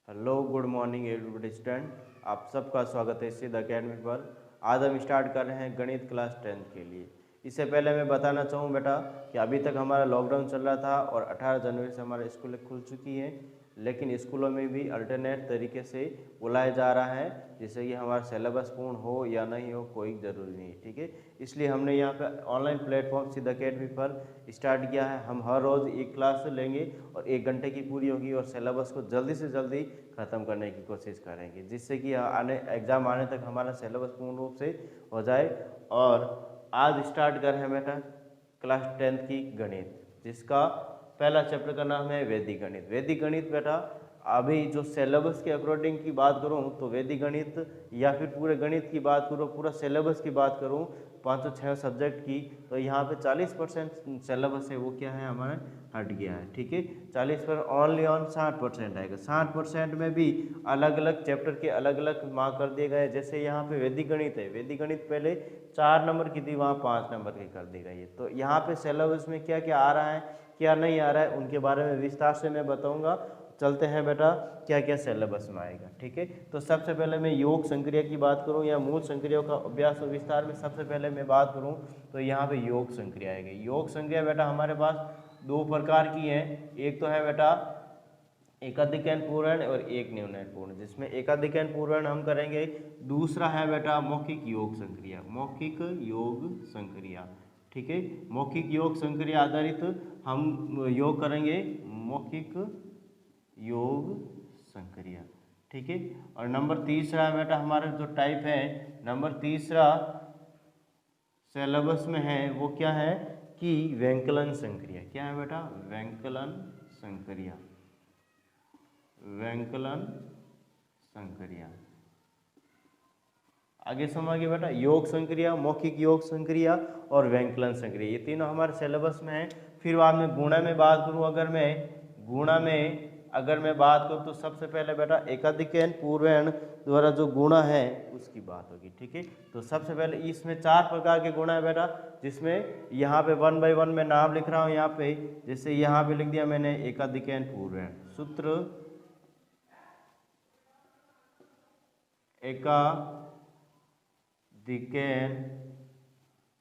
Hello good morning everybody student. आप सबका स्वागत है सिद्ध अकेडमी पर। आज हम स्टार्ट कर रहे हैं गणित क्लास 10th के लिए। इससे पहले मैं बताना चाहूँ बेटा कि अभी तक हमारा लॉकडाउन चल रहा था और 18 जनवरी से हमारे स्कूलें खुल चुकी हैं, लेकिन स्कूलों में भी अल्टरनेट तरीके से बुलाया जा रहा है, जिससे कि हमारा सिलेबस पूर्ण हो या नहीं हो कोई ज़रूरी नहीं है। ठीक है, इसलिए हमने यहाँ पर ऑनलाइन प्लेटफॉर्म सिद्ध अकेडमी पर स्टार्ट किया है। हम हर रोज़ एक क्लास लेंगे और 1 घंटे की पूरी होगी और सिलेबस को जल्दी से जल्दी ख़त्म करने की कोशिश करेंगे, जिससे कि एग्ज़ाम आने तक हमारा सिलेबस पूर्ण रूप से हो जाए। और आज स्टार्ट कर रहे हैं बेटा क्लास 10th की गणित, जिसका पहला चैप्टर का नाम है वैदिक गणित। वैदिक गणित बेटा अभी जो सिलेबस के अकॉर्डिंग की बात करूं तो वैदिक गणित या फिर पूरे गणित की बात करूं, पूरा सिलेबस की बात करूं 506 सब्जेक्ट की, तो यहाँ पे 40% सिलेबस है वो क्या है हमारा हट गया है। ठीक है, 40 पर ओनली ऑन 60% आएगा। 60% में भी अलग अलग चैप्टर के अलग अलग मार्क कर दिए गए। जैसे यहाँ पे वैदिक गणित है, वैदिक गणित पहले 4 नंबर की थी, वहाँ 5 नंबर की कर दी गई है। तो यहाँ पे सिलेबस में क्या क्या आ रहा है क्या नहीं आ रहा है उनके बारे में विस्तार से मैं बताऊँगा। चलते हैं बेटा क्या क्या सिलेबस में आएगा। ठीक है, तो सबसे पहले मैं योग संक्रिया की बात करूं या मूल संक्रियाओं का अभ्यास और विस्तार में सबसे पहले मैं बात करूं तो यहाँ पे योग संक्रिया आएगी। योग संक्रिया बेटा हमारे पास 2 प्रकार की है। एक तो है बेटा एकाधिक पूर्ण और एक न्यूनयन पूर्ण, जिसमें एकाधिक पूर्ण हम करेंगे। दूसरा है बेटा मौखिक योग संक्रिया, मौखिक योग संक्रिया। ठीक है, मौखिक योग संक्रिया आधारित हम योग करेंगे, मौखिक योग संक्रिया। ठीक है, और नंबर तीसरा है बेटा हमारा जो टाइप है, नंबर तीसरा सिलेबस में है वो क्या है कि व्यंकलन संक्रिया। क्या है बेटा? व्यंकलन संक्रिया, व्यंकलन संक्रिया। आगे समझिए बेटा, योग संक्रिया, मौखिक योग संक्रिया और व्यंकलन संक्रिया, ये तीनों हमारे सिलेबस में है। फिर बाद में गुणा में बात करूं, अगर मैं बात करूं तो सबसे पहले बेटा एकाधिक पूर्ण द्वारा जो गुणा है उसकी बात होगी। ठीक है, तो सबसे पहले इसमें 4 प्रकार के गुणा है बेटा, जिसमें यहाँ पे 1 बाय 1 में नाम लिख रहा हूँ। यहाँ पे जैसे यहाँ पे लिख दिया मैंने एकाधिक पूर्ण सूत्र, एकाधिक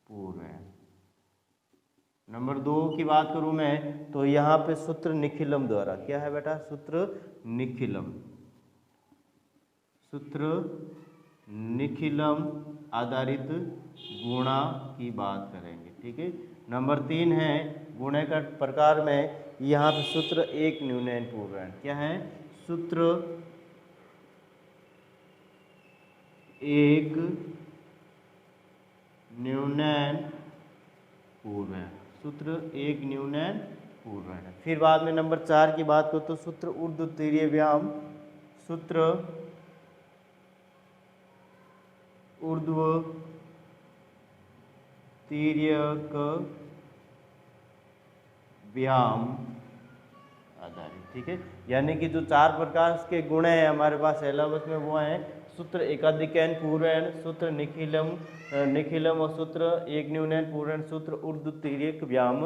पूर्ण। नंबर 2 की बात करूं मैं तो यहाँ पे सूत्र निखिलम द्वारा, क्या है बेटा? सूत्र निखिलम, सूत्र निखिलम आधारित गुणा की बात करेंगे। ठीक है, नंबर 3 है गुणे का प्रकार में, यहाँ पे सूत्र एक न्यूनयन पूर्ण। क्या है? सूत्र एक न्यूनयन पूर्ण, सूत्र एक न्यूनयन पूर्ण है। फिर बाद में नंबर 4 की बात करो तो सूत्र ऊर्ध्व तीर्य व्याम, सूत्र ऊर्ध्व तिर्यक व्याम आधारित। ठीक है, यानी कि जो 4 प्रकार के गुण हैं हमारे पास सिलेबस में वो हैं सूत्र एकाधिक पूर्ण, सूत्र निखिलम और सूत्र एक न्यूनयन पूर्ण, सूत्र ऊर्ध्व तिर्यक व्याम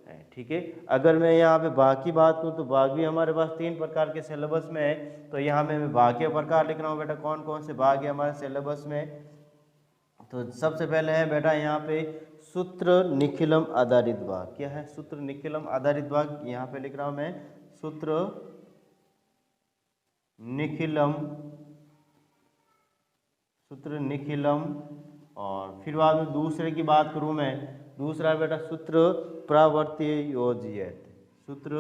है। ठीक है, अगर मैं यहाँ पे भाग की बात करूँ तो भाग भी हमारे पास 3 प्रकार के सिलेबस में है। तो यहाँ पे मैं भाग के प्रकार लिख रहा हूँ बेटा, कौन कौन से भाग है हमारे सिलेबस में। तो सबसे पहले है बेटा यहाँ पे सूत्र निखिलम आधारित भाग। क्या है? सूत्र निखिलम आधारित भाग, यहाँ पे लिख रहा हूँ मैं सूत्र निखिलम, सूत्र निखिलम। और फिर बाद में दूसरे की बात करूं मैं, दूसरा बेटा सूत्र प्रावर्तीय योजियत, सूत्र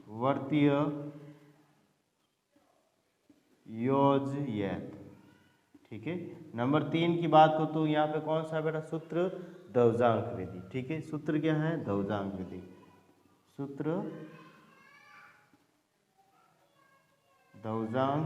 प्रावर्तीय योजियत। ठीक है, नंबर 3 की बात करो तो यहाँ पे कौन सा बेटा? सूत्र ध्वजांक विधि। ठीक है, सूत्र क्या है? ध्वजांक विधि, सूत्र ध्वजांक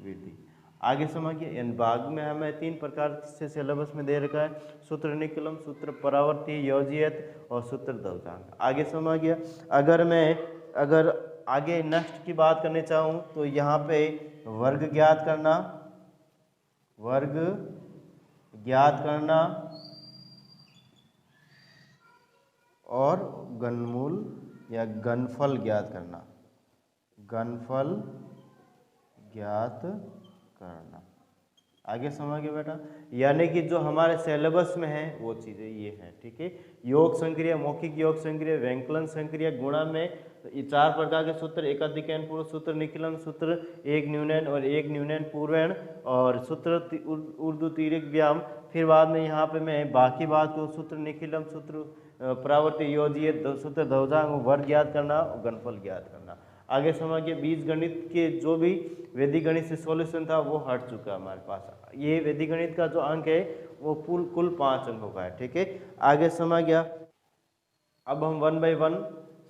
विधि। आगे समझिए, इन भाग में हमें 3 प्रकार से सिलेबस में दे रखा है, सूत्र निकलम, सूत्र परावर्ती योजियत और सूत्र ध्वजांक। आगे समझिए, अगर आगे नेक्स्ट की बात करने चाहूँ तो यहाँ पे वर्ग ज्ञात करना, वर्ग ज्ञात करना और घनमूल या घनफल ज्ञात करना, घनफल ज्ञात करना। आगे समझ गए बेटा, यानी कि जो हमारे सिलेबस में है वो चीज़ें ये हैं, ठीक है। योग संक्रिया, मौखिक योग संक्रिया, व्यंकलन संक्रिया, गुणा में तो ये 4 प्रकार के सूत्र, एकाधिकरण पूर्व सूत्र, निखिलन सूत्र, एक न्यूनन और एक न्यूनन पूर्वण और सूत्र उर्दू तीर्यक व्यायाम। फिर बाद में यहाँ पे मैं बाकी बात को सूत्र निखिलम सूत्र, प्रावर्ती योजीय सूत्र, ध्वजांग, वर्ग ज्ञात करना और घनफल ज्ञात करना। आगे समझिए, बीज गणित के जो भी वैदिक गणित से सॉल्यूशन था वो हट चुका है हमारे पास। ये वैदिक गणित का जो अंक है वो कुल 5 अंकों का है, ठीक है। आगे समझ गया। अब हम 1 बाय 1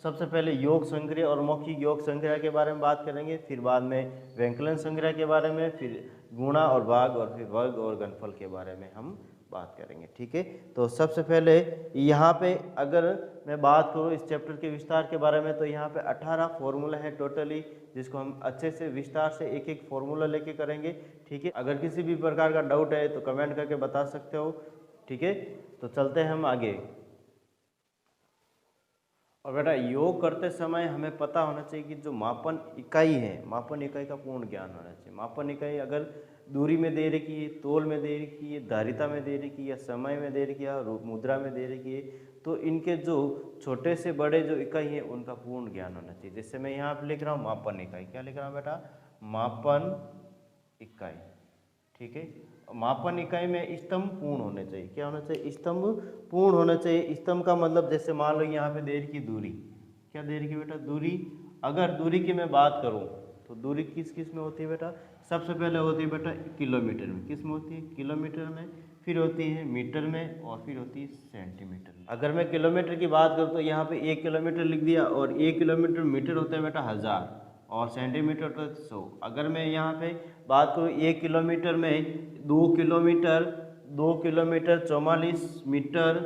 सबसे पहले योग संक्रिया और मौखिक योग संक्रिया के बारे में बात करेंगे, फिर बाद में व्यंकलन संक्रिया के बारे में, फिर गुणा और भाग और फिर वर्ग और घनफल के बारे में हम बात करेंगे, ठीक है। तो सबसे पहले यहाँ पे अगर मैं बात करूँ इस चैप्टर के विस्तार के बारे में, तो यहाँ पे 18 फॉर्मूला है टोटली, जिसको हम अच्छे से विस्तार से एक एक फॉर्मूला लेके करेंगे, ठीक है। अगर किसी भी प्रकार का डाउट है तो कमेंट करके बता सकते हो, ठीक है। तो चलते हैं हम आगे। और बेटा योग करते समय हमें पता होना चाहिए कि जो मापन इकाई है, मापन इकाई का पूर्ण ज्ञान होना चाहिए। मापन इकाई अगर दूरी में दे रखी है, तोल में दे रखी है, धारिता में दे रखी है, या समय में दे रखी है, मुद्रा में दे रखी है, तो इनके जो छोटे से बड़े जो इकाई है उनका पूर्ण ज्ञान होना चाहिए। जैसे मैं यहाँ पे लिख रहा हूँ मापन इकाई, क्या लिख रहा हूँ बेटा, मापन इकाई, ठीक है। मापन इकाई में स्तंभ पूर्ण होने चाहिए, क्या होना चाहिए, स्तंभ पूर्ण होना चाहिए। स्तंभ का मतलब जैसे मान लो यहाँ पे दे रखी दूरी, क्या दे रखी बेटा, दूरी। अगर दूरी की मैं बात करूँ तो दूरी किस किस में होती है बेटा, सबसे पहले होती है बेटा किलोमीटर में, किस में होती है, किलोमीटर में, फिर होती है मीटर में और फिर होती है सेंटीमीटर में। अगर मैं किलोमीटर की बात करूँ तो यहाँ पे 1 किलोमीटर लिख दिया, और 1 किलोमीटर मीटर होता है बेटा 1000 और सेंटीमीटर तो 100। अगर मैं यहाँ पे बात करूँ 1 किलोमीटर में 2 किलोमीटर 44 मीटर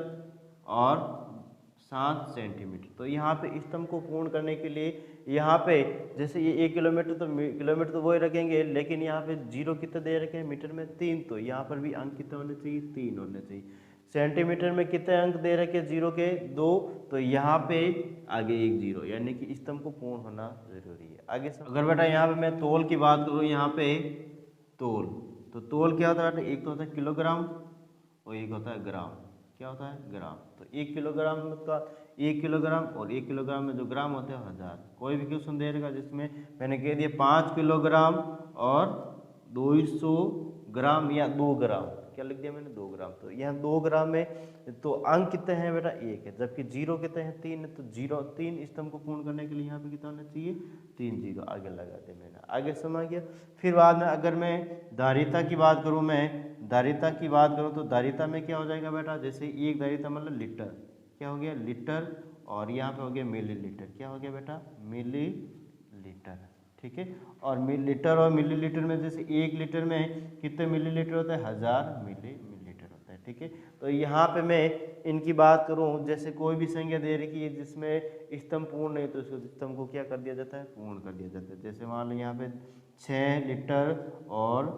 और 7 सेंटीमीटर। तो यहाँ पे स्तंभ को पूर्ण करने के लिए यहाँ पे जैसे ये 1 किलोमीटर तो वही रखेंगे, लेकिन यहाँ पे 0 कितने दे रखे हैं मीटर में, 3, तो यहाँ पर भी अंक कितने होने चाहिए, 3 होने चाहिए। सेंटीमीटर में कितने अंक दे रखे 0 के 2, तो यहाँ पे आगे 1 0, यानी कि स्तंभ को पूर्ण होना जरूरी है। आगे अगर बेटा यहाँ पे मैं तोल की बात करूँ, यहाँ पे तोल, तो तोल क्या होता है बेटा, एक तो होता है किलोग्राम और एक होता है ग्राम, क्या होता है, ग्राम। तो 1 किलोग्राम का 1 किलोग्राम और 1 किलोग्राम में जो ग्राम होते हैं 1000। कोई भी क्वेश्चन दे देगा जिसमें मैंने कह दिया 5 किलोग्राम और 200 ग्राम या 2 ग्राम, क्या लिख दिया मैंने, 2 ग्राम। तो यहाँ 2 ग्राम में तो अंक कितने हैं बेटा, 1 है, जबकि 0 कितने हैं, 3 है। तो 3 स्तंभ को पूर्ण करने के लिए यहाँ पे कितना होना चाहिए, 3 0 आगे लगा दे मैंने, आगे समझ गया। फिर बाद में अगर मैं धारिता की बात करूँ, मैं धारिता की बात करूँ तो धारिता में क्या हो जाएगा बेटा, जैसे एक धारिता मतलब लीटर, क्या हो गया, लीटर, और यहाँ पे हो गया मिलीलीटर, क्या हो गया बेटा, मिलीलीटर, ठीक है। और लीटर और मिलीलीटर में जैसे 1 लीटर में कितने मिलीलीटर होता है, 1000 मिलीलीटर होता है, ठीक है। तो यहाँ पे मैं इनकी बात करूँ, जैसे कोई भी संख्या दे रखी है जिसमें स्तंभ पूर्ण नहीं, तो इसको स्तंभ को क्या कर दिया जाता है, पूर्ण कर दिया जाता है। जैसे मान लो यहाँ पे 6 लीटर और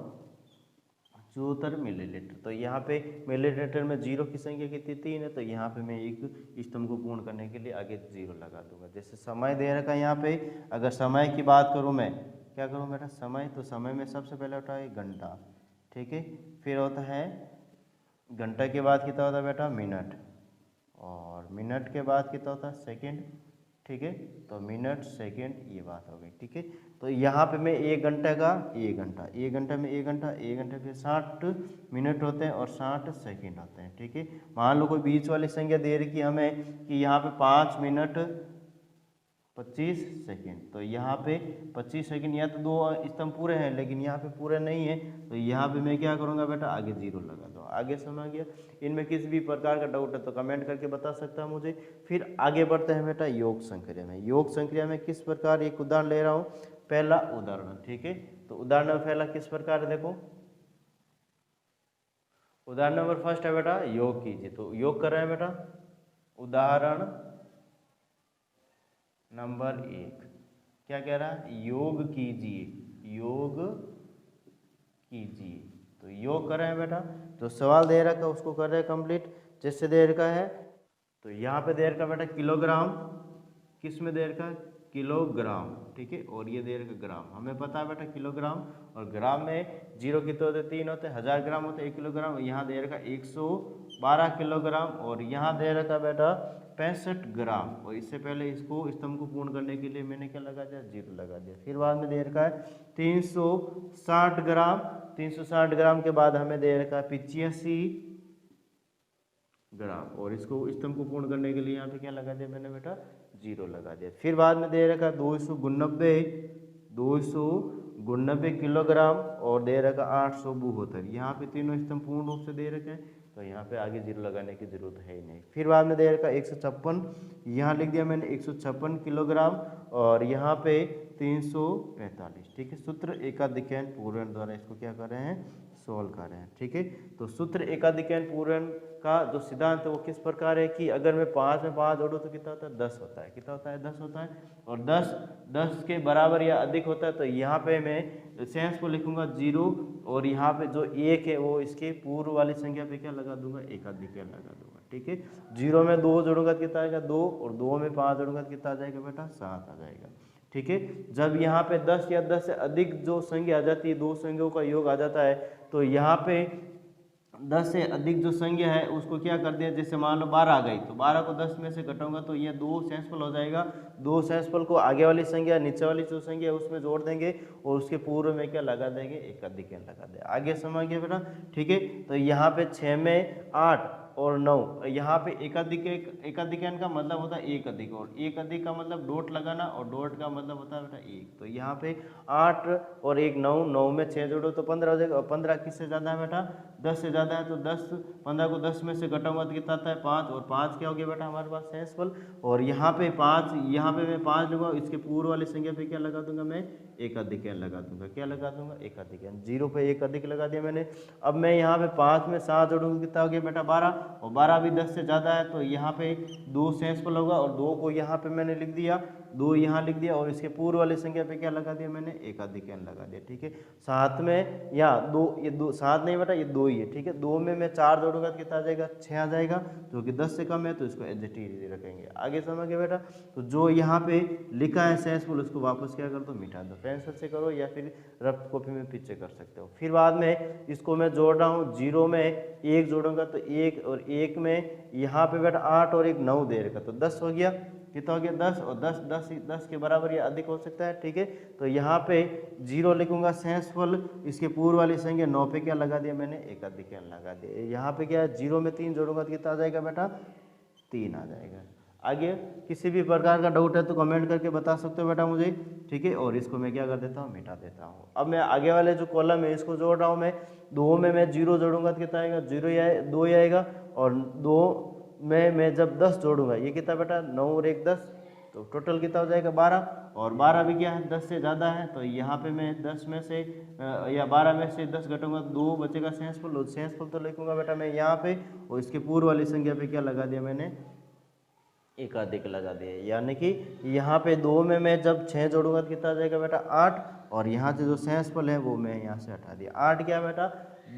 74 मिलीलीटर, तो यहाँ पे मिलीलीटर में 0 की संख्या कितनी, 3 है, तो यहाँ पे मैं एक स्तंभ को पूर्ण करने के लिए आगे 0 लगा दूंगा। जैसे समय दे रखा है यहाँ पे, अगर समय की बात करूँ मैं, क्या करूँ बेटा, समय, तो समय में सबसे पहले होता है घंटा, ठीक है। फिर होता है घंटा के बाद कितना होता है बेटा, मिनट, और मिनट के बाद कितना होता है, सेकेंड, ठीक है। तो मिनट सेकेंड ये बात हो गई, ठीक है। तो यहाँ पे मैं 1 घंटे का 1 घंटा, 1 घंटे में 1 घंटा, 1 घंटे के 60 मिनट होते हैं और 60 सेकंड होते हैं, ठीक है। मान लो कोई बीच वाली संख्या दे रही कि हमें कि यहाँ पे 5 मिनट 25 सेकेंड, तो यहाँ पे 25 सेकेंड, या तो 2 स्तंभ पूरे हैं लेकिन यहाँ पे पूरे नहीं है, तो यहाँ पे मैं क्या करूँगा बेटा, आगे 0 लगा दो। आगे समझ गया। इनमें किसी भी प्रकार का डाउट है तो कमेंट करके बता सकता है मुझे। फिर आगे बढ़ते हैं बेटा योग संक्रिया में। योग संक्रिया में किस प्रकार, एक उदाहरण ले रहा हूँ, पहला उदाहरण, ठीक है। तो उदाहरण पहला किस प्रकार है, देखो उदाहरण नंबर फर्स्ट है बेटा, योग कीजिए। तो योग कर रहे हैं बेटा, उदाहरण नंबर 1 क्या कह रहा है, योग कीजिए, योग कीजिए। तो योग कर रहे हैं बेटा, जो सवाल दे रखा है उसको कर रहे हैं कंप्लीट। जैसे दे रखा है तो यहाँ पे दे रखा बेटा किलोग्राम, किस में दे रखा किलोग्राम, ठीक है, और ये दे रखा ग्राम। हमें पता है बेटा किलोग्राम और ग्राम में जीरो कितने होते 3 होते, 1000 ग्राम होते 1 किलोग्राम। यहाँ दे रखा 112 किलोग्राम और यहाँ दे रखा बेटा 65 ग्राम। और इससे पहले इसको स्तंभ को पूर्ण करने के लिए मैंने क्या लगा दिया, 0 लगा दिया। फिर बाद में दे रखा है 360 ग्राम, 360 ग्राम के बाद हमें दे रखा है 85 ग्राम और इसको स्तंभ को पूर्ण करने के लिए यहाँ पे क्या लगा दिया मैंने बेटा, 0 लगा दिया। फिर बाद में दे रखा 299 किलोग्राम और दे रखा 872। यहाँ पे तीनों स्तंभ पूर्ण रूप से दे रखे हैं, तो यहाँ पे आगे 0 लगाने की जरूरत है ही नहीं। फिर बाद में दे रखा 156, यहाँ लिख दिया मैंने 156 किलोग्राम और यहाँ पे 345, ठीक है। सूत्र एकाधिकरण पूर्ण द्वारा इसको क्या कर रहे हैं, सोल्व कर रहे हैं, ठीक है। तो सूत्र एकाधिकरण पूर्ण का जो सिद्धांत है वो किस प्रकार है कि अगर मैं 5 में 5 जोड़ूँ तो कितना होता है, 10 होता है। कितना होता है, 10 होता है। और 10 के बराबर या अधिक होता है तो यहाँ पे मैं सेंस को लिखूंगा 0 और यहाँ पे जो 1 है वो इसके पूर्व वाली संख्या पे क्या लगा दूंगा, एकाधिकरण लगा दूंगा, ठीक है। 0 में 2 जोड़ूंगा तो कितना आएगा 2 और 2 में 5 जोड़ूंगा तो कितना आ जाएगा बेटा, 7 आ जाएगा, ठीक है। जब यहाँ पे 10 या 10 से अधिक जो संख्या आ जाती है, दो संख्याओं का योग आ जाता है, तो यहाँ पे 10 से अधिक जो संख्या है उसको क्या कर दिया, जैसे मान लो 12 आ गई तो 12 को 10 में से घटाऊंगा तो ये 2 सेंसफल हो जाएगा। 2 सेंसफल को आगे वाली संख्या नीचे वाली जो संख्या है उसमें जोड़ देंगे और उसके पूर्व में क्या लगा देंगे, एकाधिकरण लगा देंगे। आगे समझ गया बेटा, ठीक है। तो यहाँ पे 6 में 8 और 9, यहाँ पे एकाधिकरण का मतलब होता है एक अधिक, और एक अधिक का मतलब डॉट लगाना और डॉट का मतलब होता है बेटा 1। तो यहाँ पे 8 और 1 9, 9 में 6 जोड़ो तो 15 हो जाएगा और 15 किससे ज़्यादा है बेटा, 10 से ज़्यादा है। तो 15 को 10 में से घटाऊंगा तो कितना आता है 5 और 5 क्या हो गया बेटा हमारे पास सेंसफल। और यहाँ पे 5, यहाँ पे मैं 5 लूँगा, इसके पूर्व वाली संख्या पे क्या लगा दूंगा मैं, एकाधिकरण लगा दूंगा। क्या लगा दूंगा, एकाधिकरण। 0 पे एक अधिक लगा दिया मैंने। अब मैं यहाँ पे 5 में 7 जोड़ूंगा कितना हो गया बेटा 12 और 12 भी 10 से ज़्यादा है तो यहाँ पे 2 सेंसफल होगा और 2 को यहाँ पे मैंने लिख दिया, 2 यहाँ लिख दिया और इसके पूर्व वाली संख्या पे क्या लगा दिया मैंने, एकाधिकरण लगा दिया, ठीक है। 7 में या 2, ये 2 7 नहीं बेटा ये 2 ही है, ठीक है। 2 में मैं 4 जोड़ूंगा तो कितना आ जाएगा, 6 आ जाएगा, जो कि 10 से कम है तो इसको एडजस्टिव रखेंगे। आगे समझ गए बेटा। तो जो यहाँ पे लिखा है सेंसफुल उसको वापस क्या कर दो, मिटा दो। पेंसिल से करो या फिर रफ कॉपी में पीछे कर सकते हो। फिर बाद में इसको मैं जोड़ रहा हूँ, 0 में 1 जोड़ूंगा तो 1 और 1 में यहाँ पे बेटा 8 और 1 9 दे रखा तो 10 हो गया। कितना हो गया 10 और 10 के बराबर या अधिक हो सकता है, ठीक है। तो यहाँ पे 0 लिखूंगा सेंसफुल, इसके पूर्व वाली संख्या 9 पे क्या लगा दिया मैंने, एकाधिकरण लगा दिया। यहाँ पे क्या है 0 में 3 जोड़ूंगा तो कितना आ जाएगा बेटा, 3 आ जाएगा। आगे किसी भी प्रकार का डाउट है तो कमेंट करके बता सकते हो बेटा मुझे, ठीक है। और इसको मैं क्या कर देता हूँ, मिटा देता हूँ। अब मैं आगे वाले जो कॉलम है इसको जोड़ रहा हूँ मैं। 2 में मैं 0 जोड़ूंगा तो कितना आएगा, 2 ही आएगा। और 2 में मैं जब 10 जोड़ूंगा ये कितना बेटा, 9 और 1 10, तो टोटल कितना हो जाएगा 12। और 12 भी क्या है 10 से ज़्यादा है, तो यहाँ पे मैं 10 में से या 12 में से 10 घटाऊंगा तो 2 बचेगा सेंसफुल। सेंसफुल तो लिखूंगा बेटा मैं यहाँ पे और इसके पूर्व वाली संख्या पे क्या लगा दिया मैंने, एकाधिक लगा दिया। यानी कि यहाँ पे 2 में मैं जब 6 जोड़ूंगा तो कितना आ जाएगा बेटा 8, और यहाँ से जो सेंसफुल है वो मैं यहाँ से हटा दिया। 8 क्या बेटा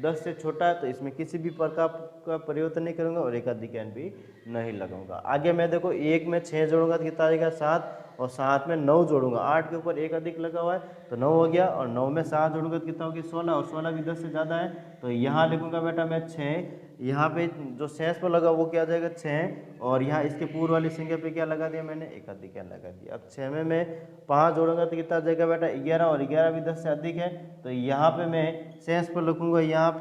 10 से छोटा है तो इसमें किसी भी प्रकार का परिवर्तन नहीं करूँगा और एकाधिकरण भी नहीं लगाऊंगा। आगे मैं देखो 1 में 6 जोड़ूंगा तो कितना आ जाएगा 7, और 7 में 9 जोड़ूंगा, 8 के ऊपर एक अधिक लगा हुआ है तो 9 हो गया। और 9 में 7 जोड़ूंगा तो कितना हो गया 16, और 16 भी 10 से ज़्यादा है तो यहाँ लिखूंगा बेटा मैं 6। यहाँ पे जो सेंस पर लगा वो क्या आ जाएगा 6, और यहाँ इसके पूर्व वाली संख्या पे क्या लगा दिया मैंने, एकाधिकरण लगा दिया। अब 6 में मैं 5 जोड़ूंगा तो कितना आ जाएगा बेटा 11, और 11 भी 10 से अधिक है तो यहाँ पे मैं सेंस पर लिखूंगा यहाँ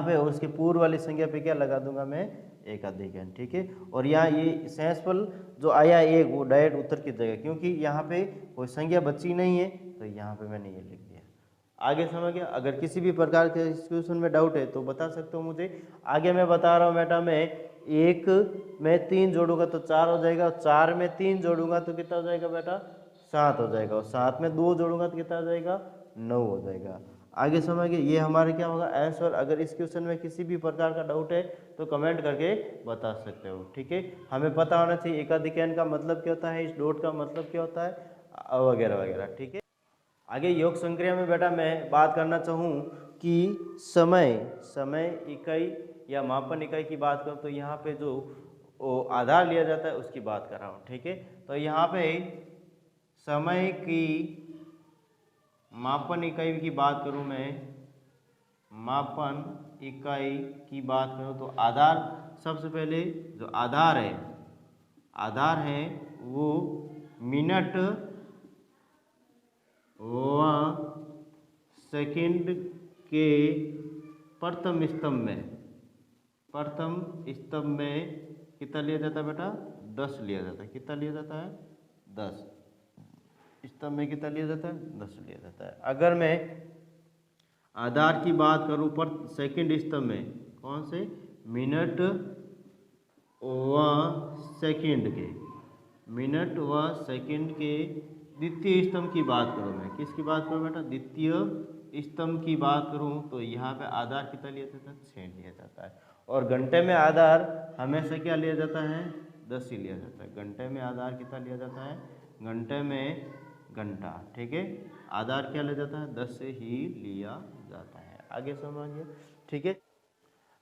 पे और उसके पूर्व वाली संख्या पे क्या लगा दूंगा मैं, एकाधिकरण, ठीक है। और यहाँ ये सेंसफल जो आया एक वो डायरेक्ट उत्तर की जगह, क्योंकि यहाँ पे कोई संख्या बची नहीं है तो यहाँ पे मैंने ये लिख दिया। आगे समझ गया। अगर किसी भी प्रकार के इस क्वेश्चन में डाउट है तो बता सकते हो मुझे। आगे मैं बता रहा हूँ बेटा मैं 1 में 3 जोड़ूंगा तो 4 हो जाएगा, 4 में 3 जोड़ूंगा तो कितना हो जाएगा बेटा 7 हो जाएगा, और 7 में 2 जोड़ूंगा तो कितना हो जाएगा 9 हो जाएगा। आगे समझ गए। ये हमारे क्या होगा आंसर। अगर इस क्वेश्चन में किसी भी प्रकार का डाउट है तो कमेंट करके बता सकते हो, ठीक है। हमें पता होना चाहिए एकाधिकरण का मतलब क्या होता है, इस डॉट का मतलब क्या होता है वगैरह वगैरह, ठीक है। आगे योग संक्रिया में बेटा मैं बात करना चाहूँ कि समय इकाई या मापन इकाई की बात करूँ तो यहाँ पे जो वो आधार लिया जाता है उसकी बात कर रहा हूँ, ठीक है। तो यहाँ पे समय की मापन इकाई की बात करूँ मैं, मापन इकाई की बात करूँ तो आधार, सबसे पहले जो आधार है वो मिनट व सेकंड के प्रथम स्तंभ में कितना लिया जाता है बेटा, 10 लिया जाता है। कितना लिया जाता है, 10। स्तंभ में कितना लिया जाता है, 10 लिया जाता है। अगर मैं आधार की बात करूं पर सेकंड स्तंभ में, कौन से, मिनट व सेकंड के द्वितीय स्तंभ की बात करूं मैं, किसकी बात करूं बेटा, द्वितीय स्तंभ की बात करूं तो यहाँ पे आधार कितना लिया जाता है, 6 लिया जाता है। और घंटे में आधार हमेशा क्या लिया जाता है, 10 ही लिया जाता है। घंटे में आधार कितना लिया जाता है, घंटे में घंटा, ठीक है। आधार क्या लिया जाता है, 10 से ही लिया जाता है। आगे समझिए, ठीक है।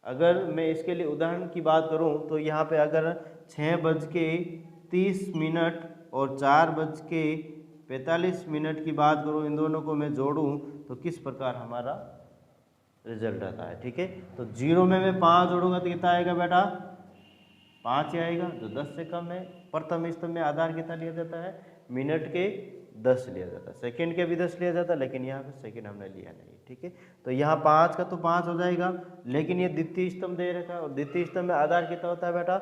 अगर मैं इसके लिए उदाहरण की बात करूं तो यहाँ पे अगर 6:30 और 4:45 की बात करूं, इन दोनों को मैं जोड़ूं तो किस प्रकार हमारा रिजल्ट आता है, ठीक है। तो 0 में मैं 5 जोड़ूंगा तो कितना आएगा बेटा, 5 ही आएगा, जो 10 से कम है। प्रथम स्तंभ में आधार कितना लिया जाता है, मिनट के 10 लिया जाता है। सेकंड के भी 10 लिया जाता है, लेकिन यहाँ पे सेकंड हमने लिया नहीं, ठीक है। तो यहाँ 5 का तो 5 हो जाएगा, लेकिन ये द्वितीय स्तंभ दे रखा है और द्वितीय स्तंभ में आधार कितना होता है बेटा,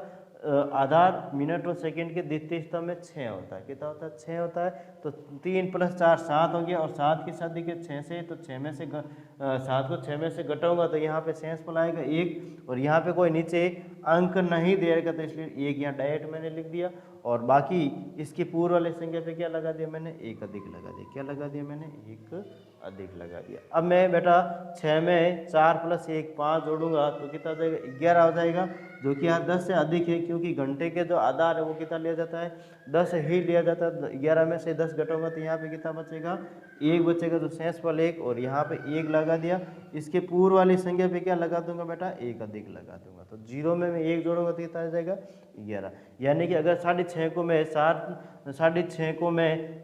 आधार मिनट और सेकंड के द्वितीय स्तंभ में 6 होता है। कितना होता है, 6 होता है। तो 3 + 4 7 हो गया, और 7 की शादी के 6 से, तो 6 में से 7 को 6 में से घटाऊंगा तो यहाँ पे शेष पल आएगा 1, और यहाँ पे कोई नीचे अंक नहीं दे रखा, तो इसलिए 1 यहाँ डायरेक्ट मैंने लिख दिया। और बाकी इसकी पूर्व वाले संख्या पे क्या लगा दिया मैंने, 1 अधिक लगा दिया। क्या लगा दिया मैंने, 1 अधिक लगा दिया। अब मैं बेटा 6 में 4 + 1 5 जोड़ूंगा तो कितना हो जाएगा, 11 हो जाएगा, जो कि यहाँ 10 से अधिक है, क्योंकि घंटे के जो आधार है वो कितना लिया जाता है, 10 ही लिया जाता है। 11 में से 10 घटाऊंगा तो यहाँ पे कितना बचेगा, 1 बचेगा, तो शेष पल 1, और यहाँ पे 1 लगा दिया। इसके पूर्व वाली संख्या पे क्या लगा दूंगा बेटा, 1 अधिक लगा दूंगा। तो 0 में मैं 1 जोड़ूंगा तो कितना आ जाएगा, 11। यानी कि अगर 6:30 को मैं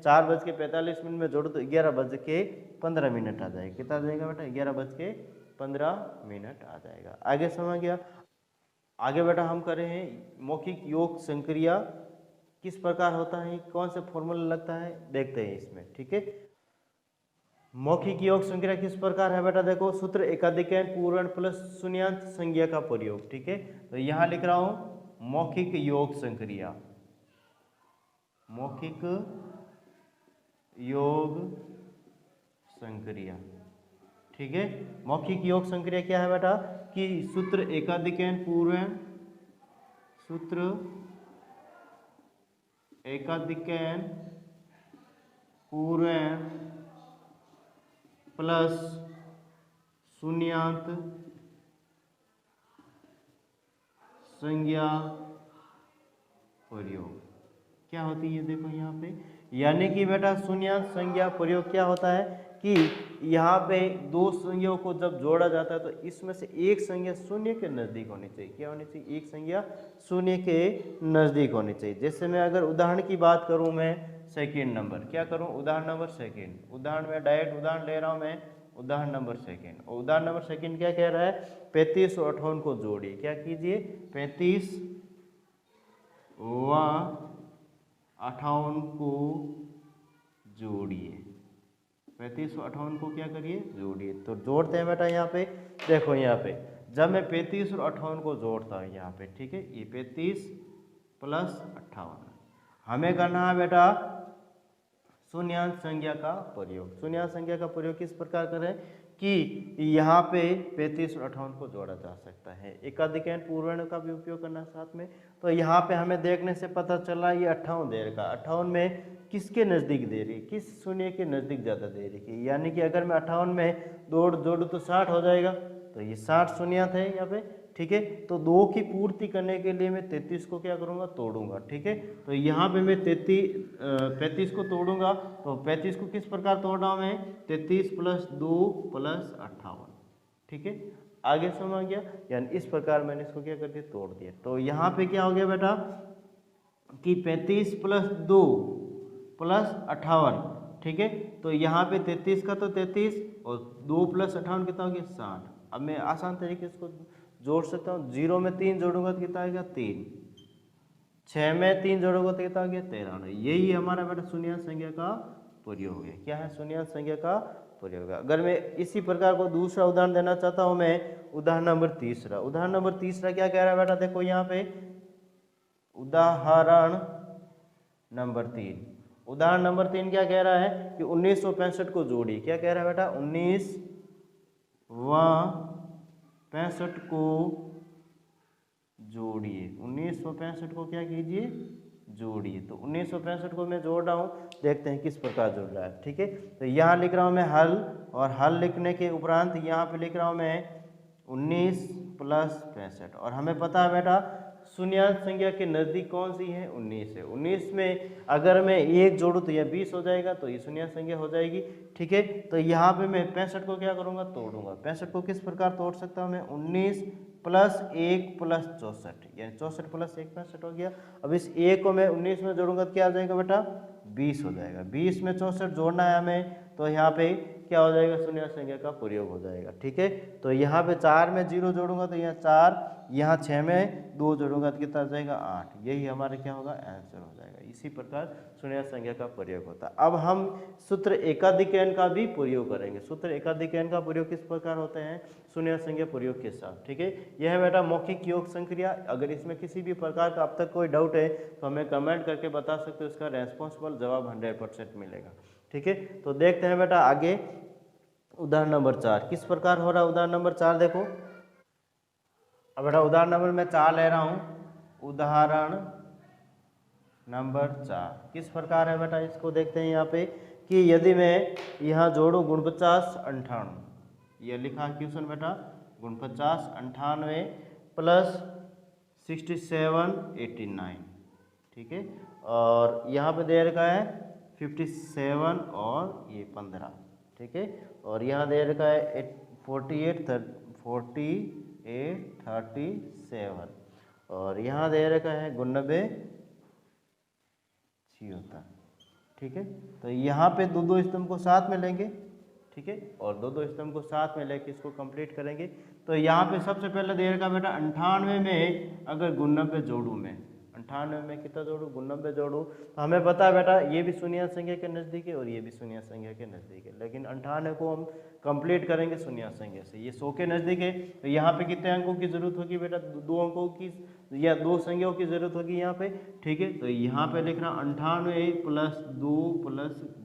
4:45 में जोड़ूँ तो 11:15 आ जाएगा। कितना आ जाएगा बेटा, 11:15 आ जाएगा। आगे समझ गया। आगे बेटा हम कर रहे हैं मौखिक योग संक्रिया किस प्रकार होता है, कौन से फॉर्मूला लगता है, देखते हैं इसमें, ठीक है। मौखिक योग संक्रिया किस प्रकार है बेटा, देखो, सूत्र एकाधिकैन पूर्ण प्लस शून्यांश संज्ञा का प्रयोग, ठीक है। तो यहाँ लिख रहा हूँ मौखिक योग संक्रिया, मौखिक योग संक्रिया, ठीक है। मौखिक योग संक्रिया क्या है बेटा, कि सूत्र एकाधिकैन पूर्ण प्लस शून्यांश संज्ञा प्रयोग क्या होती है, देखो यहाँ पे, यानी कि बेटा शून्यांश संज्ञा प्रयोग क्या होता है कि यहाँ पे 2 संज्ञाओं को जब जोड़ा जाता है तो इसमें से एक संज्ञा शून्य के नज़दीक होनी चाहिए। क्या होनी चाहिए, एक संज्ञा शून्य के नज़दीक होनी चाहिए। जैसे मैं अगर उदाहरण की बात करूँ, मैं सेकेंड नंबर, क्या करूँ, उदाहरण नंबर सेकेंड, उदाहरण में डायरेक्ट उदाहरण ले रहा हूँ मैं, उदाहरण नंबर सेकेंड। और उदाहरण नंबर सेकेंड क्या कह रहा है, 35 और 58 को जोड़िए। क्या कीजिए, 35 व 58 को जोड़िए। 35 और 58 को क्या करिए, जोड़िए। तो जोड़ते हैं बेटा, यहाँ पे देखो, यहाँ पे जब मैं 35 और 58 को जोड़ता हूँ यहाँ पे, ठीक है, ये 35 + 58 हमें करना है बेटा शून्यांश संज्ञा का प्रयोग। शून्यांश संज्ञा का प्रयोग किस प्रकार करें कि यहाँ पे 35 और 58 को जोड़ा जा सकता है। एकाधिकैन पूर्ण का भी उपयोग करना साथ में। तो यहाँ पे हमें देखने से पता चला ये 58 दे रखा, 58 में किसके नज़दीक दे रही है, किस शून्य के नज़दीक ज़्यादा दे रही है। यानी कि अगर मैं 58 में जोड़ूँ तो 60 हो जाएगा, तो ये 60 शून्यात है यहाँ पे, ठीक है। तो 2 की पूर्ति करने के लिए मैं 33 को क्या करूँगा, तोड़ूंगा, ठीक है। तो यहाँ पे मैं 35 को तोड़ूंगा, तो 35 को किस प्रकार तोड़ रहा हूँ मैं, 33 + 2 + 58, ठीक है। आगे समझ गया, यानी इस प्रकार मैंने इसको क्या कर दिया, तोड़ दिया। तो यहाँ पे क्या हो गया बेटा कि 35 + 2 + 58, ठीक है। तो यहाँ पे 33 का तो 33 और 2 + 58 कितना हो गया, 60। अब मैं आसान तरीके से इसको जोड़ सकता हूँ। 0 में 3 जोड़ूंगा तो कितना आएगा, 3। 6 में 3 जोड़ोगे तो कितना आ गया, 13। यही हमारा बेटा शून्यांश संख्या का प्रयोग है। क्या है, शून्यांश संख्या का प्रयोग है। अगर मैं इसी प्रकार को दूसरा उदाहरण देना चाहता हूं, मैं उदाहरण नंबर तीसरा। उदाहरण नंबर तीसरा क्या कह रहा है बेटा, देखो यहाँ पे उदाहरण नंबर 3। उदाहरण नंबर 3 क्या कह रहा है कि 1965 को जोड़िए। क्या कह रहा है बेटा, 1965 को जोड़िए। 1965 को क्या कीजिए, जोड़िए। तो 1965 को मैं जोड़ रहा हूँ, देखते हैं किस प्रकार जोड़ रहा है, ठीक है। तो यहाँ लिख रहा हूँ मैं हल, और हल लिखने के उपरांत यहाँ पे लिख रहा हूँ मैं 19 + 65। और हमें पता है बेटा शून्यांश संख्या के नज़दीक कौन सी है, 19 है। 19 में अगर मैं 1 जोड़ूँ तो यह 20 हो जाएगा, तो ये शून्यांश संख्या हो जाएगी, ठीक है। तो यहाँ पे मैं 65 को क्या करूँगा, तोड़ूंगा। 65 को किस प्रकार तोड़ सकता हूँ मैं, 19 + 1 + 64, यानी 64 + 1 65 हो गया। अब इस 1 को मैं 19 में जोड़ूंगा तो क्या आ जाएगा बेटा, 20 हो जाएगा। 20 में 64 जोड़ना है हमें, तो यहाँ पे क्या हो जाएगा, शून्यांश संख्या का प्रयोग हो जाएगा, ठीक है। तो यहाँ पे 4 में 0 जोड़ूंगा तो यहाँ 4, यहाँ 6 में 2 जोड़ूंगा तो कितना आ जाएगा, 8। यही हमारे क्या होगा, आंसर हो जाएगा। इसी प्रकार शून्यांश संख्या का प्रयोग होता है। अब हम सूत्र एकाधिकरण का भी प्रयोग करेंगे। सूत्र एकाधिकरण का प्रयोग किस प्रकार होते हैं, शून्यांश संख्या प्रयोग के साथ, ठीक है। यह है बेटा मौखिक योग संक्रिया। अगर इसमें किसी भी प्रकार का अब तक कोई डाउट है तो हमें कमेंट करके बता सकते हो, इसका रेस्पॉन्सिबल जवाब 100% मिलेगा, ठीक है। तो देखते हैं बेटा आगे उदाहरण नंबर 4 किस प्रकार हो रहा है। उदाहरण नंबर 4 देखो। अब बेटा उदाहरण नंबर मैं 4 ले रहा हूँ। उदाहरण नंबर 4 किस प्रकार है बेटा, इसको देखते हैं यहाँ पे कि यदि मैं यहाँ जोड़ूँ 49 58, ये लिखा क्वेश्चन बेटा 49 98 + 67 89, ठीक है। और यहाँ पे दे रखा है 57 और ये 15, ठीक है। और यहाँ दे रखा है 48 37, और यहाँ दे रखा है 99 76, ठीक है। तो यहाँ पे दो दो स्तंभ को साथ में लेंगे, ठीक है, और दो दो स्तंभ को साथ में लेके इसको कंप्लीट करेंगे। तो यहाँ पे सबसे पहले दे रखा बेटा 98 में अगर 99 जोड़ूँ मैं, 98 में कितना जोड़ूँ, 99 जोड़ूँ, तो हमें पता है बेटा ये भी शून्यांश संख्या के नज़दीक है और ये भी शून्यांश संख्या के नज़दीक है। लेकिन 98 को हम कंप्लीट करेंगे शून्यांश संख्या से, ये 100 के नज़दीक है। तो यहाँ पे कितने अंकों की जरूरत होगी बेटा, 2 अंकों की या 2 संख्याओं की जरूरत होगी यहाँ पे, ठीक है। तो यहाँ पे लिख रहा 98 + 2 +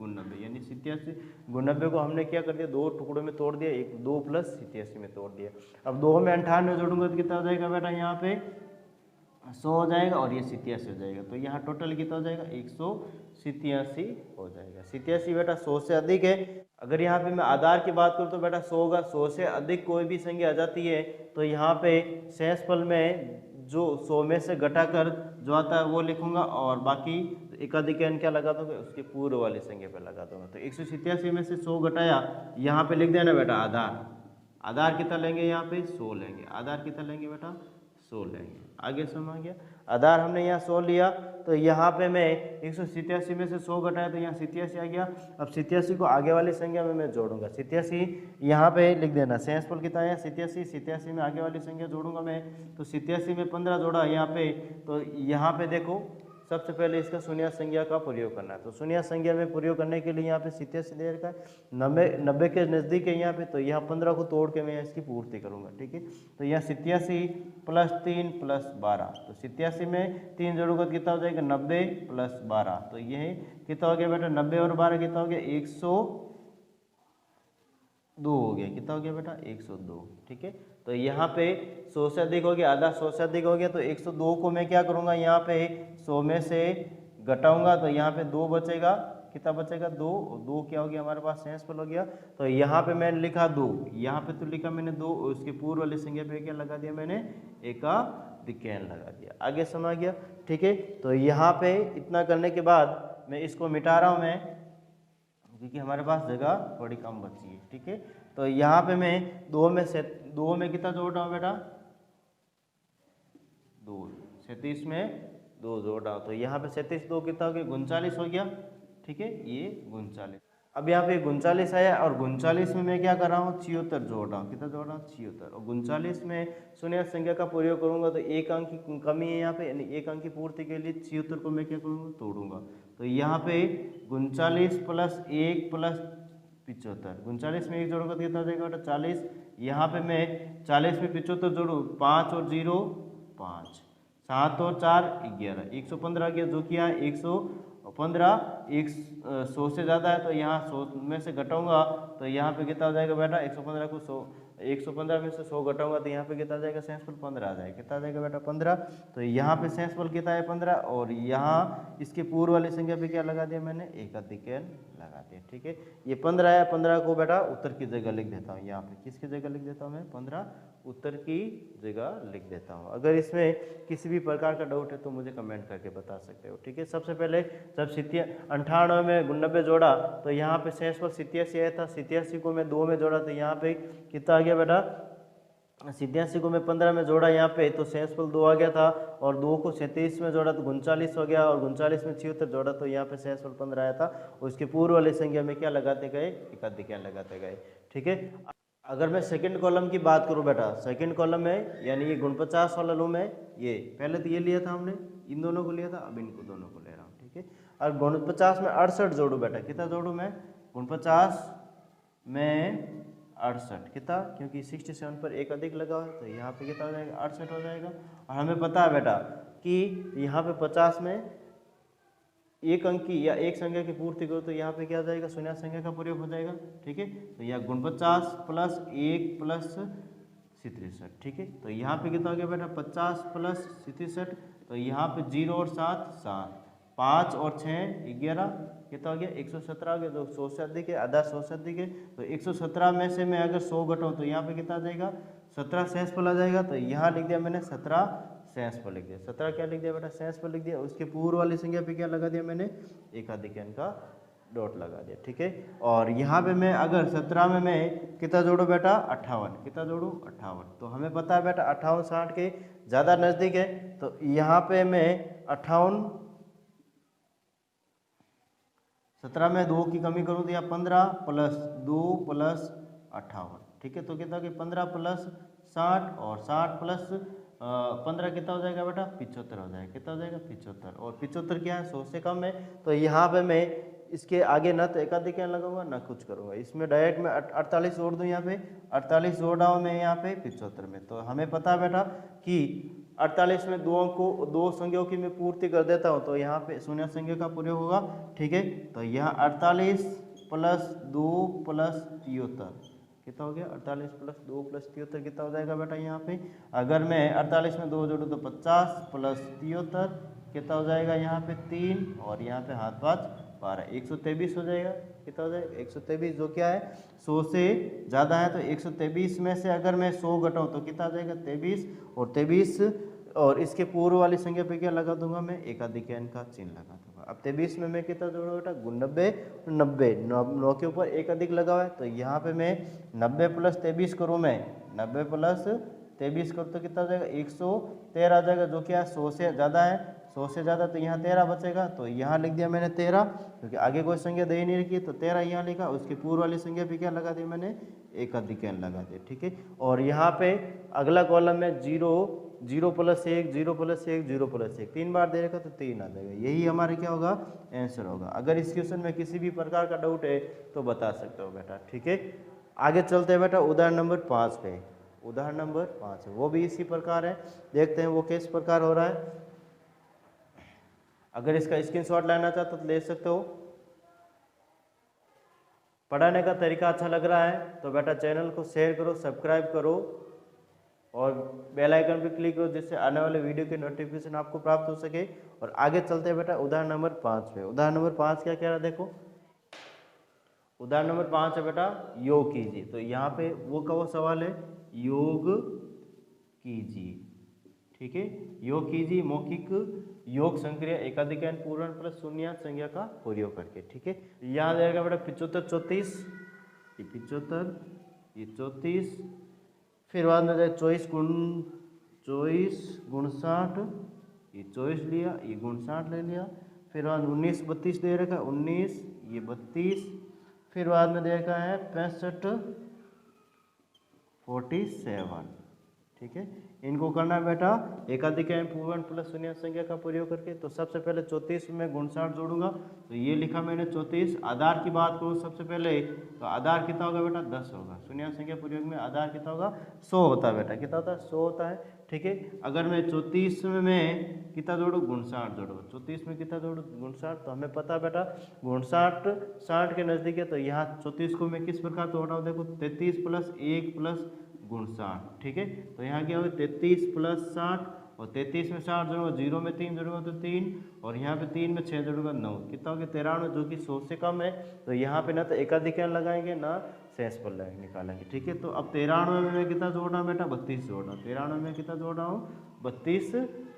99, यानी 87। 99 को हमने क्या कर दिया, 2 टुकड़ों में तोड़ दिया, 2 + 87 में तोड़ दिया। अब 2 में 98 जोड़ूंगा तो कितना हो जाएगा बेटा, यहाँ पे 100 हो जाएगा और ये 87 हो जाएगा। तो यहाँ टोटल कितना हो जाएगा, 187 हो जाएगा। 87 बेटा 100 से अधिक है। अगर यहाँ पे मैं आधार की बात करूँ तो बेटा 100 होगा। 100 से अधिक कोई भी संख्या आ जाती है तो यहाँ पे शेषफल में जो 100 में से घटाकर जो आता है वो लिखूंगा, और बाकी एकाधिकरण क्या लगा दूंगा, उसके पूर्व वाली संख्या पे लगा दूंगा। तो 187 में से 100 घटाया, यहाँ पे लिख देना बेटा आधार। आधार कितना लेंगे, यहाँ पे 100 लेंगे। आधार कितना लेंगे बेटा, 100 लेंगे। आगे समझ गया। आधार हमने यहाँ 100 लिया, तो यहाँ पे मैं 187 में से 100 घटाया तो यहाँ 87 आ गया। अब 87 को आगे वाली संख्या में मैं जोड़ूंगा। 87 यहाँ पे लिख देना, शेषफल कितना है 87। 87 में आगे वाली संख्या जोड़ूंगा मैं, तो 87 में 15 जोड़ा यहाँ पे। तो यहाँ पे देखो सबसे पहले इसका शून्यांश संख्या का प्रयोग करना है। तो शून्यांश संख्या में प्रयोग करने के लिए यहाँ पे 87 दे रखा है, 90 के नज़दीक है यहाँ पे, तो यहाँ 15 को तोड़ के मैं इसकी पूर्ति करूँगा, ठीक है। तो यहाँ 87 + 3 + 12, तो 87 में 3 जोड़ूंगा तो कितना हो जाएगा, 90 + 12। तो यह कितना हो गया बेटा, 90 और 12 कितना हो गया, 102 हो गया। कितना हो गया बेटा, 102, ठीक है। तो यहाँ पे 100 से अधिक हो गया, आधा 100 से अधिक हो गया, तो 102 को मैं क्या करूँगा, यहाँ पे 100 में से घटाऊंगा तो यहाँ पे 2 बचेगा। कितना बचेगा, 2। 2 क्या हो गया हमारे पास, शेषफल हो गया। तो यहाँ पे मैंने लिखा 2, यहाँ पे तो लिखा मैंने 2, उसके पूर्व वाली संख्या पे क्या लगा दिया मैंने, एकाधिकरण लगा दिया। आगे समझ गया, ठीक है। तो यहाँ पे इतना करने के बाद मैं इसको मिटा रहा हूँ मैं, क्योंकि हमारे पास जगह बड़ी कम बची है, ठीक है। तो यहाँ पे मैं दो में कितना जोड़ रहा हूँ बेटा, 2, 37 में 2 जोड़ रहा हूँ, तो यहाँ पे 37 2 कितना हो गया, 39 हो गया। ठीक है, ये 39। अब यहाँ पे 39 आया और 39 में मैं क्या कर रहा हूँ, 76 जोड़ रहा हूँ। कितना जोड़ रहा हूँ, 76। और 39 में शून्य संख्या का प्रयोग करूंगा तो एक अंक की कमी है यहाँ पे, यानी एक अंक की पूर्ति के लिए 76 को मैं क्या करूँगा, तोड़ूंगा। तो यहाँ पे 39 प्लस 1 प्लस 75, 39 में 1 जोड़ूंगा तो कितना हो जाएगा बेटा, 40। यहाँ पे मैं 40 में 75 जोड़ूँ, 5 और 0 5, 7 और 4 11, 115 गया, जो किया 115। 100 से ज़्यादा है तो यहाँ 100 में से घटाऊंगा तो यहाँ पे कितना हो जाएगा बेटा, 115 को 115 में से 100 घटाऊंगा तो यहाँ पे कितना आ जाएगा, सेंसफुल 15 आ जाएगा। कितना आ जाएगा बेटा, 15। तो यहाँ पे सेंसफुल कितना है, 15। और यहाँ इसके पूर्व वाली संख्या पे क्या लगा दिया मैंने, एक अधिक n लगा दिया। ठीक है, ये 15 है, 15 को बेटा उत्तर की जगह लिख देता हूँ। यहाँ पे किसकी जगह लिख देता हूँ मैं, 15 उत्तर की जगह लिख देता हूँ। अगर इसमें किसी भी प्रकार का डाउट है तो मुझे कमेंट करके बता सकते हो। ठीक है, सबसे पहले जब 98 में 90 जोड़ा तो यहाँ पे सेंसफुल 87 आया था। 87 को मैं 2 में जोड़ा तो यहाँ पे कितना आ गया बेटा, 87 को मैं 15 में जोड़ा यहाँ पे तो सेंसफुल 2 आ गया था। और 2 को 37 में जोड़ा तो 39 हो गया। और 39 में 76 जोड़ा तो यहाँ पे सेंसफुल 15 आया था। और उसके पूर्व वाली संख्या में क्या लगाते गए, एकाधिक लगाते गए। ठीक है, अगर मैं सेकंड कॉलम की बात करूं बेटा, सेकंड कॉलम में यानी ये 49 वाला लूँ मैं, ये पहले तो ये लिया था हमने, इन दोनों को लिया था, अब इनको दोनों को ले रहा हूँ। ठीक है, और 49 में 68 जोड़ू बेटा, कितना जोड़ू मैं, 49 में 68 कितना, क्योंकि 67 पर एक अधिक लगा है तो यहाँ पे कितना हो जाएगा, 68 हो जाएगा। और हमें पता है बेटा कि यहाँ पे 50 में एक अंक की या एक संख्या की पूर्ति करो तो यहाँ पे क्या हो जाएगा, शून्य संख्या का प्रयोग हो जाएगा। ठीक है, तो यह 49 प्लस 1 प्लस 67। ठीक है, तो यहाँ पे कितना हो गया बेटा, 50 प्लस 67। तो यहाँ पे 0 और 7 7, 5 और 6 11, कितना हो गया, 117 हो गया। जो 100 से अधिक है, आधा 100 से अधिक है, तो 117 में से मैं अगर 100 घटाऊँ तो यहाँ पे कितना आ जाएगा, 17 सेंसफुल आ जाएगा। तो यहाँ लिख दिया मैंने 17 सेंसफुल लिख दिया। 17 क्या लिख दिया बेटा, सेंसफुल लिख दिया। उसके पूर्व वाली संख्या पे क्या लगा दिया मैंने, एकाधिक n का डॉट लगा दिया। ठीक है, और यहाँ पे मैं अगर 17 में मैं कितना जोड़ू बेटा, 58, कितना जोड़ू 58। तो हमें पता है बेटा 58 60 के ज़्यादा नज़दीक है। तो यहाँ पे मैं 58, 17 में 2 की कमी करूँ तो यहाँ 15 प्लस 2 प्लस 58। ठीक है, तो कितना कि 15 प्लस 60 और 60 प्लस 15 कितना हो जाएगा बेटा, 75 हो जाएगा। कितना हो जाएगा, 75। और 75 क्या है, 100 से कम है। तो यहाँ पे मैं इसके आगे न तो एकाधिक n लगाऊंगा ना कुछ करूंगा, इसमें डायरेक्ट मैं 48 जोड़ दूँ। यहाँ पे 48 जोड़ रहा हूँ मैं यहाँ पे 75 में। तो हमें पता है बेटा कि 48 में दो संख्याओं की मैं पूर्ति कर देता हूँ तो यहाँ पे शून्य संख्या का प्रयोग होगा। ठीक है, तो यहाँ 48 प्लस 2 प्लस 73 कितना हो गया, 48 प्लस 2 प्लस 73 कितना हो जाएगा बेटा। यहाँ पे अगर मैं 48 में 2 जोड़ूँ तो 50 प्लस 73 कितना हो जाएगा, यहाँ पे 3 और यहाँ पे हाथ 5 12, 123 हो जाएगा। कितना हो जाएगा, 123, जो क्या है 100 से ज़्यादा है। तो 123 में से अगर मैं 100 घटाऊँ तो कितना आ जाएगा, 23। और 23 और इसके पूर्व वाली संख्या पे क्या लगा दूंगा मैं, एकाधिक n का चिन्ह लगा दूंगा। अब 23 में मैं कितना जोड़ूंगा बेटा, 90 9 के ऊपर एक अधिक लगा हुआ है। तो यहाँ पे मैं 90 प्लस 23 करूँ, मैं 90 प्लस 23 करूँ तो कितना हो जाएगा, 113 आ जाएगा, जो क्या 100 से ज़्यादा है। 100 से ज़्यादा तो यहाँ 13 बचेगा। तो यहाँ लिख दिया मैंने 13, क्योंकि आगे कोई संख्या दे ही नहीं रखी, तो 13 यहाँ लिखा। उसके पूर्व वाली संख्या पे क्या लगा दिया मैंने, एकाधिक n लगा दिया। ठीक है, और यहाँ पे अगला कॉलम में 0 0 प्लस 1 0 प्लस 1 0 प्लस 1 3 बार दे रखा तो 3 आ जाएगा। यही हमारे क्या होगा, आंसर होगा। अगर इस क्वेश्चन में किसी भी प्रकार का डाउट है तो बता सकते हो बेटा। ठीक है, आगे चलते हैं बेटा उदाहरण नंबर 5 पे। उदाहरण नंबर 5 है, वो भी इसी प्रकार है। देखते हैं वो किस प्रकार हो रहा है। अगर इसका स्क्रीनशॉट लेना चाहते तो ले सकते हो। पढ़ाने का तरीका अच्छा लग रहा है तो बेटा चैनल को शेयर करो, सब्सक्राइब करो और बेल आइकन पर क्लिक करो, जिससे आने वाले वीडियो के नोटिफिकेशन आपको प्राप्त हो सके। और आगे चलते हैं बेटा उदाहरण नंबर 5 पे। उदाहरण नंबर 5 क्या कह रहा है, देखो उदाहरण नंबर 5 है बेटा, योग कीजिए। तो यहाँ पे वो का वो सवाल है, योग कीजिए। ठीक है, योग कीजिए मौखिक योग संक्रिया एकाधिक n पूर्ण प्लस शून्य संख्या का प्रयोग करके। ठीक है, यहाँ जाएगा बेटा 75 34, 75 ये 34, फिर बाद में जाए 24 गुण 60, ये 24 लिया, ये गुण 60 ले लिया, फिर बाद 19 32 दे रखा है, 19 ये 32, फिर बाद में दे रखा है 65 47। ठीक है, इनको करना है बेटा एकाधिक पूर्ण प्लस शून्य संख्या का प्रयोग करके। तो सबसे पहले 34 में गुण 60 जोड़ूंगा, तो ये लिखा मैंने 34। आधार की बात करूँ सबसे पहले, तो आधार कितना होगा बेटा 10 होगा। शून्य संख्या प्रयोग में आधार कितना होगा 100 होता है बेटा, कितना होता है 100 होता है। ठीक है, अगर मैं 34 में कितना जोड़ूँ गुण 60 जोड़ूँ, 34 में कितना जोड़ूँ गुण 60, तो हमें पता है बेटा गुण 60 के नज़दीक है। तो यहाँ 34 को मैं किस प्रकार तोड़ रहा हूँ, देखो 33 प्लस 1 प्लस गुण 60। ठीक है, तो यहाँ क्या होगा 33 प्लस 60, और 33 में 60 जोड़ूंगा, 0 में 3 जोड़ूंगा तो 3, और यहाँ पे 3 में 6 जोड़ूंगा 9, कितना हो गया 93, जो कि 100 से कम है। तो यहाँ पे ना तो एकाधिक लगाएंगे ना शेष पर निकालेंगे। ठीक है, तो अब 93 में मैं कितना जोड़ रहा हूँ बेटा 32 जोड़ रहा हूँ। 93 में कितना जोड़ रहा हूँ 32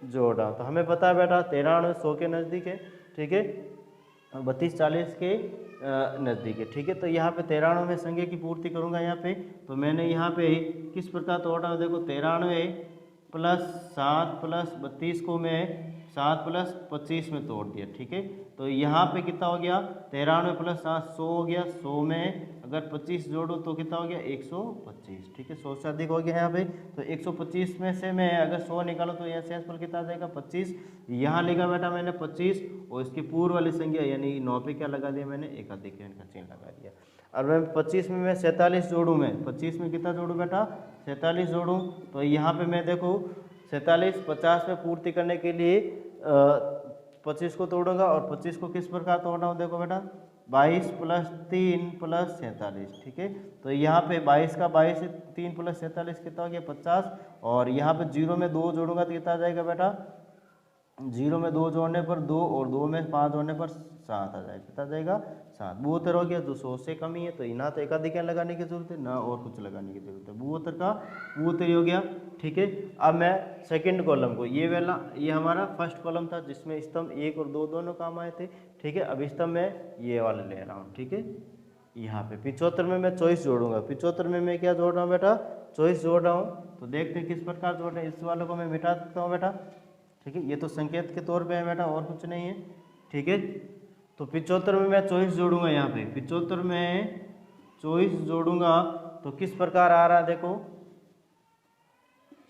जोड़ रहा हूँ। तो हमें पता है बेटा 93 100 के नज़दीक है। ठीक है, 32 40 के नज़दीक है। ठीक है, तो यहाँ पे 93 में संख्या की पूर्ति करूँगा यहाँ पे, तो मैंने यहाँ पे किस प्रकार तोड़ा, देखो 93 प्लस 7 प्लस 32 को मैं 7 प्लस 25 में तोड़ दिया। ठीक है, तो यहाँ पे कितना हो गया 93 प्लस 7 100 हो गया, 100 में अगर 25 जोड़ो तो कितना हो गया 125। ठीक है, 100 से अधिक हो गया यहाँ पे, तो 125 में से मैं अगर 100 निकालो तो यहाँ शेषफल कितना आ जाएगा 25। यहाँ लिखा बेटा मैंने 25, और इसकी पूर्व वाली संख्या यानी 9 पे क्या लगा दिया मैंने एकाधिक का चिन्ह लगा दिया। और मैं 25 में मैं 47 जोड़ूँ, मैं 25 में कितना जोड़ूँ बेटा 47 जोड़ूँ, तो यहाँ पे मैं देखो 47 50 में पूर्ति करने के लिए 25 को तोड़ूंगा, और 25 को किस प्रकार तोड़ना हो, देखो बेटा 22 प्लस 3 प्लस 47। ठीक है, तो यहाँ पे 22 का 22 3 प्लस 47 कितना हो गया 50, और यहाँ पे 0 में 2 जोड़ूंगा तो कितना आ जाएगा बेटा 0 में 2 जोड़ने पर 2, और 2 में 5 जोड़ने पर 7 आ जाएगा, कितना आ जाएगा 7। 72 हो गया, जो 100 से कम ही है, तो ना तो एकाधिक लगाने की जरूरत है ना और कुछ लगाने की जरूरत है। 72 का 72 हो गया। ठीक है, अब मैं सेकंड कॉलम को, ये वाला ये हमारा फर्स्ट कॉलम था जिसमें स्तंभ 1 और 2 दोनों काम आए थे। ठीक है, अब स्तंभ में ये वाला ले रहा हूँ। ठीक है, यहाँ पे 75 में मैं 24 जोड़ूंगा। 75 में मैं क्या जोड़ रहा हूँ बेटा 24 जोड़ रहा हूँ, तो देखते हैं किस प्रकार जोड़ रहे हैं। इस वालों को मैं मिटा सकता हूँ बेटा। ठीक है, ये तो संकेत के तौर पे है बेटा, और कुछ नहीं है। ठीक है, तो 75 में मैं 24 जोड़ूंगा, यहाँ पे 75 में 24 जोड़ूंगा तो किस प्रकार आ रहा है, देखो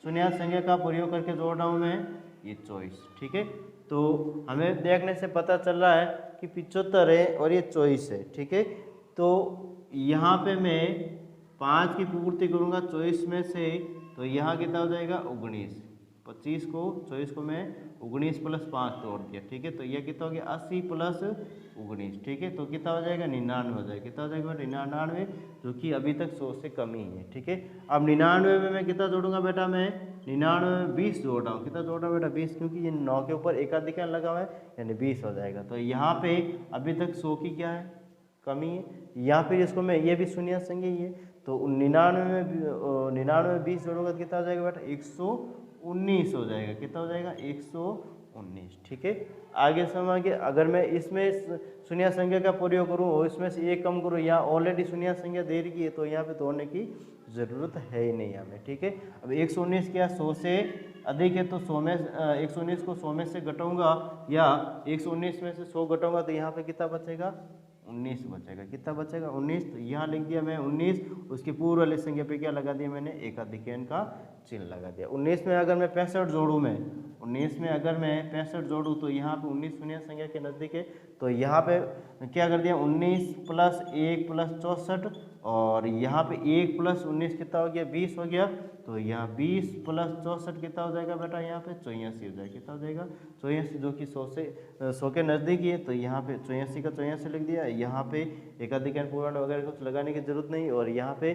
शून्य संख्या का प्रयोग करके जोड़ रहा हूँ मैं ये 24। ठीक है, तो हमें देखने से पता चल रहा है कि 75 है और ये 24 है। ठीक है, तो यहाँ पे मैं 5 की पूर्ति करूँगा 24 में से, तो यहाँ कितना हो जाएगा 19। 25 को 24 को मैं 19 प्लस 5 तोड़ दिया। ठीक है, तो यह कितना हो गया 80 प्लस 19। ठीक है, तो कितना हो जाएगा 99 हो जाएगा। कितना हो जाएगा 99, जो कि अभी तक 100 से कम ही है। ठीक है, अब 99 में मैं कितना जोड़ूंगा बेटा, मैं 99 में 20 जोड़ रहा हूँ। कितना जोड़ रहा हूँ बेटा 20, क्योंकि ये 9 के ऊपर एकाधिक लगा हुआ है, यानी 20 हो जाएगा। तो यहाँ पे अभी तक 100 की क्या है कमी है, या फिर इसको मैं ये भी शून्य संख्या ही है, तो 99 में 20 जोड़ूंगा तो कितना हो जाएगा बेटा 119 हो जाएगा। कितना हो जाएगा 119। ठीक है, आगे समझिए, अगर मैं इसमें शून्य संख्या का प्रयोग करूँ और इसमें से एक कम करूँ, यहाँ ऑलरेडी शून्य संख्या दे रही है, तो यहाँ पे तोड़ने की ज़रूरत है ही नहीं हमें। ठीक है, अब 119 क्या 100 से अधिक है, तो 100 में 119 को 100 में से घटाऊंगा, या 119 में से 100 घटाऊंगा, तो यहाँ पे कितना बचेगा 19 बचेगा। कितना बचेगा 19। तो यहाँ लिख दिया मैं 19, उसकी पूर्व वाली संख्या पे क्या लगा दिया मैंने एकाधिकरण का चिन्ह लगा दिया। 19 में अगर मैं 65 जोड़ूँ, मैं 19 में अगर मैं 65 जोड़ूँ, तो यहाँ पे 19 शून्य संख्या के नज़दीक है, तो यहाँ पे क्या कर दिया 19 प्लस 1 प्लस 64, और यहाँ पे 1 प्लस 19 कितना हो गया 20 हो गया, तो यहाँ 20 प्लस 64 कितना हो जाएगा बेटा, यहाँ पे 84 हो जाएगा। कितना हो जाएगा 84, जो कि 100 के नज़दीक ही है, तो यहाँ पे 84 का 84 लिख दिया। यहाँ पे एकाधिकरण पूर्ण वगैरह कुछ लगाने की जरूरत नहीं, और यहाँ पे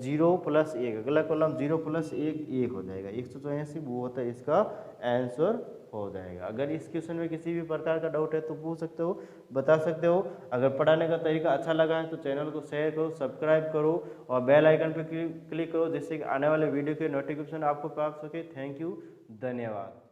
0 प्लस 1, अगला कॉलम 0 प्लस 1 हो जाएगा 184, वो होता है इसका आंसर हो जाएगा। अगर इस क्वेश्चन में किसी भी प्रकार का डाउट है तो पूछ सकते हो, बता सकते हो। अगर पढ़ाने का तरीका अच्छा लगा है तो चैनल को शेयर करो, सब्सक्राइब करो और बेल आइकन पर क्लिक करो, जिससे कि आने वाले वीडियो के नोटिफिकेशन आपको प्राप्त हो सके। थैंक यू, धन्यवाद।